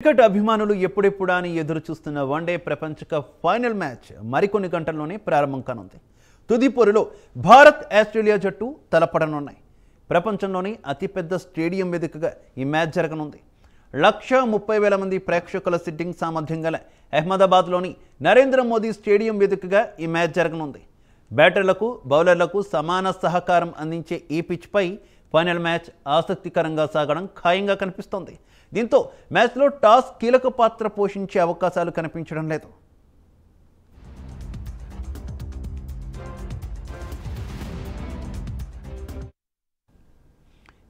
Cricket అభిమానులు ఎప్పుడెప్పుడా అని ఎదురు చూస్తున్న వన్డే ప్రపంచ కప్ ఫైనల్ మ్యాచ్ మరికొన్ని గంటల్లోనే ప్రారంభం కానుంది. తుది పోరులో భారత్ ఆస్ట్రేలియా జట్టు తలపడనున్నాయి. ప్రపంచంలోని అతిపెద్ద స్టేడియం వేదికగా ఈ మ్యాచ్ జరగనుంది. 130,000 మంది ప్రేక్షకుల సిట్టింగ్ సామర్థ్యం గల అహ్మదాబాద్లోని నరేంద్ర మోదీ స్టేడియం వేదికగా ఈ మ్యాచ్ జరగనుంది. బ్యాటర్లకు బౌలర్లకు సమాన సహకారం అందించే ఈ పిచ్పై ఫైనల్ మ్యాచ్ ఆసక్తికరంగా సాగడం ఖాయంగా కనిపిస్తోంది. దీంతో మ్యాచ్లో టాస్ కీలక పాత్ర పోషించే అవకాశాలు కనిపించడం లేదు.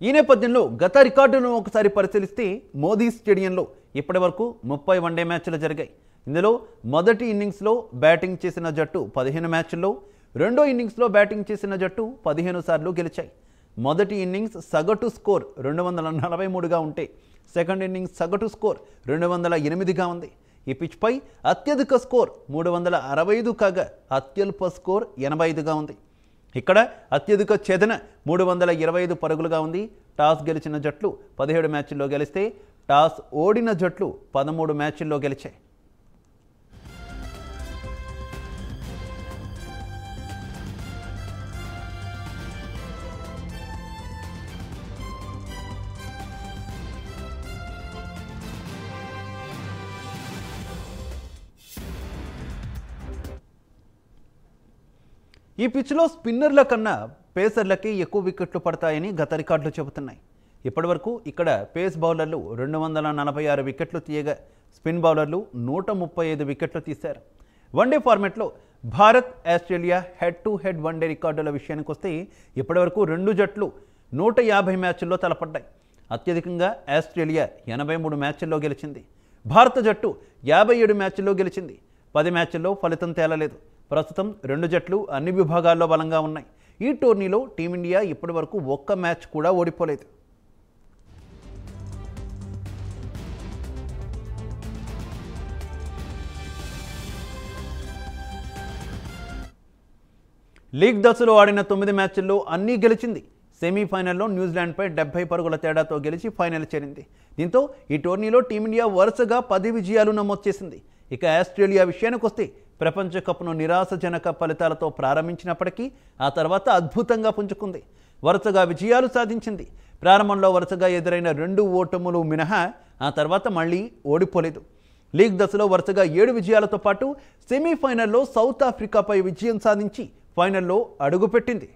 ఈ నేపథ్యంలో గత రికార్డును ఒకసారి పరిశీలిస్తే మోదీ స్టేడియంలో ఇప్పటివరకు 30 వన్డే మ్యాచ్లు జరిగాయి. ఇందులో మొదటి ఇన్నింగ్స్లో బ్యాటింగ్ చేసిన జట్టు 15 మ్యాచ్ల్లో, రెండో ఇన్నింగ్స్లో బ్యాటింగ్ చేసిన జట్టు 15 సార్లు గెలిచాయి. మొదటి ఇన్నింగ్స్ సగటు స్కోర్ 243గా ఉంటే సెకండ్ ఇన్నింగ్స్ సగటు స్కోర్ 208గా ఉంది. ఈ పిచ్పై అత్యధిక స్కోర్ 365 కాగా అత్యల్ప స్కోర్ 85గా ఉంది. ఇక్కడ అత్యధిక ఛేదన 325 పరుగులుగా ఉంది. టాస్ గెలిచిన జట్లు 17 మ్యాచ్ల్లో గెలిస్తే టాస్ ఓడిన జట్లు 13 మ్యాచ్ల్లో గెలిచాయి. ఈ పిచ్లో స్పిన్నర్ల కన్నా పేసర్లకి ఎక్కువ వికెట్లు పడతాయని గత రికార్డులు చెబుతున్నాయి. ఇప్పటివరకు ఇక్కడ పేస్ బౌలర్లు 246 వికెట్లు తీయగా స్పిన్ బౌలర్లు 135 వికెట్లు తీశారు. వన్డే ఫార్మాట్లో Bharat Australia head to head one day రికార్డుల విషయానికి వస్తే ఇప్పటివరకు రెండు జట్లు 150 మ్యాచ్ల్లో తలపడ్డాయి. అత్యధికంగా ఆస్ట్రేలియా 83 మ్యాచ్ల్లో గెలిచింది. భారత జట్టు 57 మ్యాచ్ల్లో గెలిచింది. 10 మ్యాచ్ల్లో ఫలితం తేలలేదు. ప్రస్తుతం రెండు జట్లు అన్ని విభాగాల్లో బలంగా ఉన్నాయి. ఈ టోర్నీలో టీమిండియా ఇప్పటివరకు ఒక్క మ్యాచ్ కూడా ఓడిపోలేదు. లీగ్ దశలో ఆడిన 9 మ్యాచ్ల్లో అన్నీ గెలిచింది. సెమీఫైనల్లో న్యూజిలాండ్పై 70 పరుగుల తేడాతో గెలిచి ఫైనల్ చేరింది. దీంతో ఈ టోర్నీలో టీమిండియా వరుసగా 10 విజయాలు నమోదు చేసింది. ఇక ఆస్ట్రేలియా విషయానికి వస్తే ప్రపంచ కప్ను నిరాశజనక ఫలితాలతో ప్రారంభించినప్పటికీ ఆ తర్వాత అద్భుతంగా పుంజుకుంది. వరుసగా విజయాలు సాధించింది. ప్రారంభంలో వరుసగా ఎదురైన 2 ఓటములు మినహా ఆ తర్వాత మళ్ళీ ఓడిపోలేదు. లీగ్ దశలో వరుసగా 7 విజయాలతో పాటు సెమీఫైనల్లో సౌత్ ఆఫ్రికాపై విజయం సాధించి ఫైనల్లో అడుగుపెట్టింది.